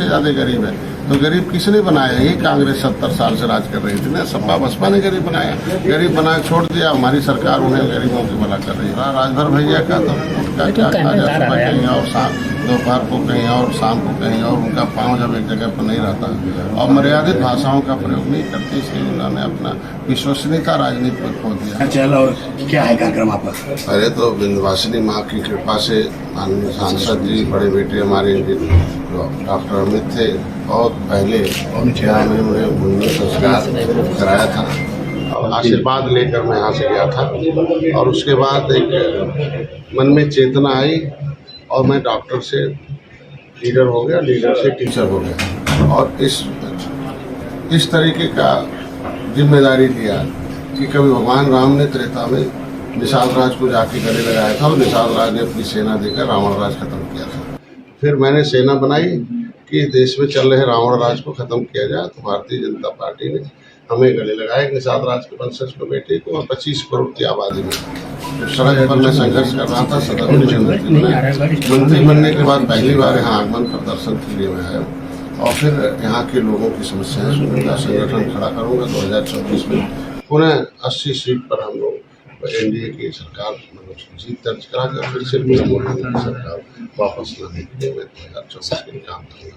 सबसे ज्यादा गरीब है। तो गरीब किसने बनाया? ये कांग्रेस 70 साल से राज कर रही थी ना, सपा बसपा ने गरीब बनाया। गरीब बना छोड़ दिया, हमारी सरकार उन्हें गरीबों की भला कर रही है। राजभर भैया का तो उनका क्या कहीं और दोपहर को कहीं और, शाम को कहीं और, उनका पाँव जब एक जगह पर नहीं रहता और मर्यादित भाषाओं का प्रयोग नहीं करते, इसलिए उन्होंने अपना विश्वसनीयता राजनीति में खो दिया। चलो, क्या है कार्यक्रम आपका? अरे तो विंध्यवासिनी माँ की कृपा से माननीय सांसद जी, बड़े बेटे हमारे डॉक्टर अमित थे, बहुत पहले उन्हें मुंडन संस्कार कराया था और आशीर्वाद लेकर मैं यहाँ से गया था। और उसके बाद एक मन में चेतना आई और मैं डॉक्टर से लीडर हो गया, लीडर से टीचर हो गया और इस तरीके का जिम्मेदारी लिया कि कभी भगवान राम ने त्रेता में निषाद राज को जाके गले लगाया था और निषाद राज ने अपनी सेना देकर रावण राज खत्म किया था। फिर मैंने सेना बनाई कि देश में चल रहे रावण राज को खत्म किया जाए, तो भारतीय जनता पार्टी ने हमें गले लगाया। निषाद राज के वंशज के बेटे को 25 करोड़ की आबादी में तो सड़क पर मैं संघर्ष कर रहा था। सदन में मंत्री बनने के बाद पहली बार यहाँ आगमन प्रदर्शन के लिए मैं आया और फिर यहाँ के लोगों की समस्याएं सुनूंगा, संगठन खड़ा करूंगा। 2024 में पुनः 80 सीट पर हम लोग एनडीए की सरकार जीत दर्ज करा कर फिर से मोदी की सरकार वापस लाने के लिए मैं 2024 के लिए काम करूँगा।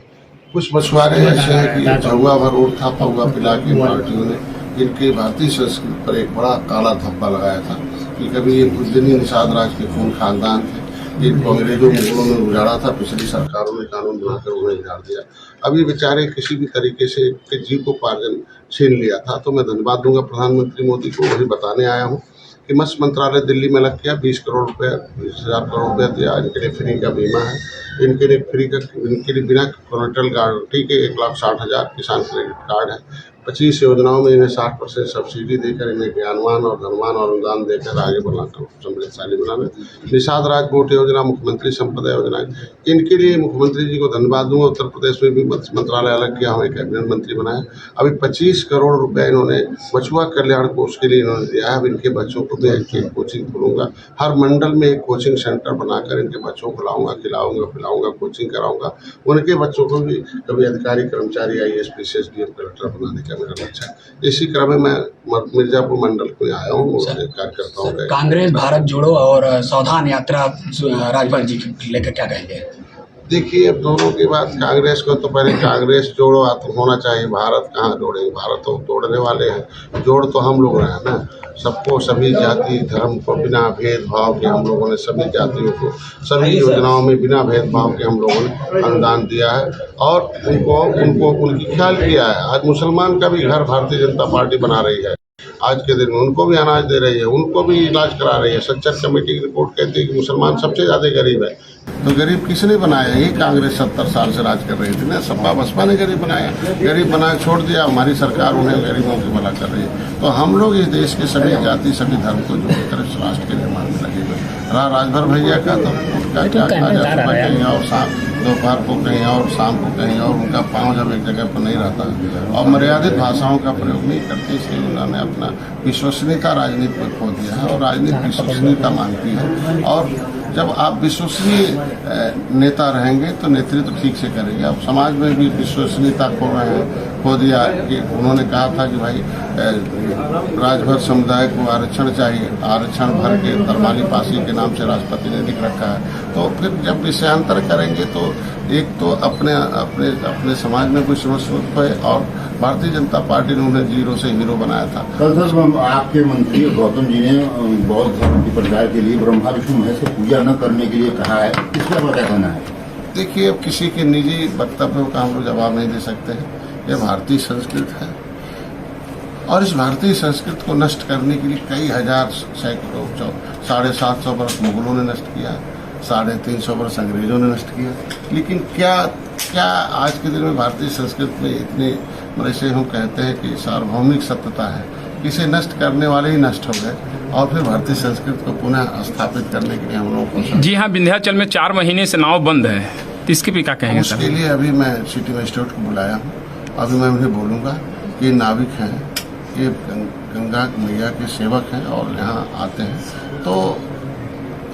कुछ मछुआरे ऐसे हैं कि पहुआ भर और था, पहुआ पिला के पार्टियों ने इनके भारतीय संस्कृति पर एक बड़ा काला धब्बा लगाया था कि कभी ये बुद्धिनी निषाद राज के खून खानदान थे, जिनको अंग्रेजों मुगलों ने उजाड़ा था, पिछली सरकारों ने कानून बनाकर उन्हें उजाड़ दिया। अभी बेचारे किसी भी तरीके से जीविकोपार्जन छीन लिया था। तो मैं धन्यवाद दूंगा प्रधानमंत्री मोदी को, वही बताने आया हूँ कि मत्स्य मंत्रालय दिल्ली में लग गया, 20 करोड़ रुपया, 20,000 करोड़ रुपया दिया। इनके लिए फ्री का बीमा है, इनके लिए फ्री का, इनके लिए बिना कोलेटरल गारंटी के 1,60,000 किसान क्रेडिट कार्ड है। 25 योजनाओं में इन्हें 60% सब्सिडी देकर इन्हें ज्ञानवान और धनवान और अनुदान देकर आगे बढ़ाकर समृद्धशाली बनाना। निषाद राज बोट योजना, मुख्यमंत्री संपदा योजना, इनके लिए मुख्यमंत्री जी को धन्यवाद दूंगा। उत्तर प्रदेश में भी मत्स्य मंत्रालय अलग किया, हमें कैबिनेट मंत्री बनाया। अभी 25 करोड़ रुपया इन्होंने मछुआ कल्याण कोष के लिए इन्होंने दिया है। अब इनके बच्चों को मैं एक कोचिंग खोलूंगा, हर मंडल में एक कोचिंग सेंटर बनाकर इनके बच्चों को लाऊंगा, खिलाऊंगा, पिलाऊंगा, कोचिंग कराऊंगा। उनके बच्चों को भी कभी अधिकारी, कर्मचारी, IAS, PCS, DM, कलेक्टर बनाने का मेरा लक्ष्य है। इसी क्रम में मैं मिर्जापुर मंडल को आया हूँ, कार्यकर्ताओं का। कांग्रेस भारत जोड़ो और सावधान यात्रा राजभर जी लेकर क्या कहेंगे? देखिए, अब दोनों की बात, कांग्रेस को तो पहले कांग्रेस जोड़ो होना चाहिए, भारत कहाँ जोड़ेंगे? भारत तो तोड़ने वाले हैं, जोड़ तो हम लोग हैं ना। सबको, सभी जाति धर्म को बिना भेदभाव के हम लोगों ने सभी जातियों को सभी योजनाओं में बिना भेदभाव के हम लोगों ने अनुदान दिया है और उनको उनकी ख्याल किया है। आज मुसलमान का भी घर भारतीय जनता पार्टी बना रही है, आज के दिन में उनको भी अनाज दे रही है, उनको भी इलाज करा रही है। सच्चर कमेटी की रिपोर्ट कहती है कि मुसलमान सबसे ज्यादा गरीब है। तो गरीब किसने बनाया? ये कांग्रेस 70 साल से राज कर रही थी ना, सपा बसपा ने गरीब बनाया। गरीब बना छोड़ दिया, हमारी सरकार उन्हें गरीबों की भला कर रही है। तो हम लोग इस देश के सभी जाति, सभी धर्म को जोड़कर इस राष्ट्र के निर्माण में लगे हुए। राजभर भैया का तो उनका क्या कहीं और, दोपहर को कहीं और, शाम को कहीं और, उनका पाँव जब एक जगह पर नहीं रहता और मर्यादित भाषाओं का प्रयोग नहीं करते, इसलिए उन्होंने अपना विश्वसनीयता राजनीति में खो दिया है और राजनीति विश्वसनीयता मांगती है। और जब आप विश्वसनीय नेता रहेंगे तो नेतृत्व ठीक से करेंगे। अब समाज में भी विश्वसनीयता खो दिया कि उन्होंने कहा था कि भाई राजभर समुदाय को आरक्षण चाहिए, आरक्षण भर के तरमाली पासी के नाम से राष्ट्रपति ने लिख रखा है। तो फिर जब विषयांतर करेंगे तो एक तो अपने समाज में कुछ समस्या है और भारतीय जनता पार्टी ने उन्हें जीरो से हीरो बनाया था। कल सर आपके मंत्री गौतम जी ने बौद्ध धर्म के प्रचार के लिए ब्रह्मा विष्णु महेश को पूजा न करने के लिए कहा है, इसका क्या कहना है? देखिए, अब किसी के निजी वक्तव्यों का हम लोग जवाब नहीं दे सकते हैं। यह भारतीय संस्कृति है और इस भारतीय संस्कृति को नष्ट करने के लिए कई हजार, सैकड़ों, 750 वर्ष मुगलों ने नष्ट किया, 350 वर्ष अंग्रेजों ने नष्ट किया। लेकिन क्या आज के दिन में भारतीय संस्कृति में इतने, जैसे हम कहते हैं कि सार्वभौमिक सत्यता है, इसे नष्ट करने वाले ही नष्ट हो गए और फिर भारतीय संस्कृति को पुनः स्थापित करने के लिए हम लोगों को। जी हाँ, विंध्याचल में 4 महीने से नाव बंद है, तो इसके भी क्या कहेंगे सर? उसके लिए अभी मैं सिटी मजिस्ट्रेट को बुलाया हूँ। अभी मैं उन्हें बोलूँगा कि नाविक हैं, ये गंगा मैया के सेवक हैं और यहाँ आते हैं, तो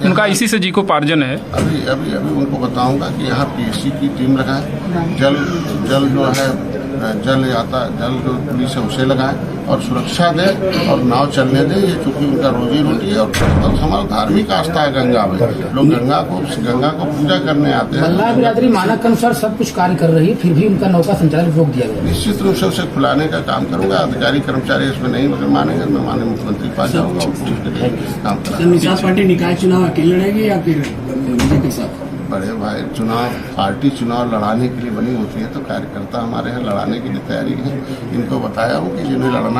उनका इसी से जीविकोपार्जन है। अभी अभी अभी उनको बताऊंगा कि यहाँ पीएससी की टीम लगाए, जल जो है जल जो पुलिस है उसे लगाए और सुरक्षा दे और नाव चलने दे। ये चूंकि उनका रोजी रोटी है और हमारा धार्मिक आस्था है गंगा में, लोग गंगा को पूजा करने आते हैं। मल्लाह बिरादरी मानक के अनुसार सब कुछ कार्य कर रही है, फिर भी उनका नौका संचालन रोक दिया गया। निश्चित रूप से उसे खुलाने का काम करूंगा। अधिकारी कर्मचारी इसमें नहीं मानेंगे, मैं माननीय मुख्यमंत्री के पास जाऊंगा और काम करूंगा। निषाद पार्टी निकाय चुनाव अकेले लड़ेगी या फिर बीजेपी के साथ? बड़े भाई, पार्टी चुनाव लड़ाने के लिए बनी होती है, तो कार्यकर्ता हमारे यहाँ लड़ाने के लिए तैयारी है। इनको बताया हूँ कि जिन्हें लड़ना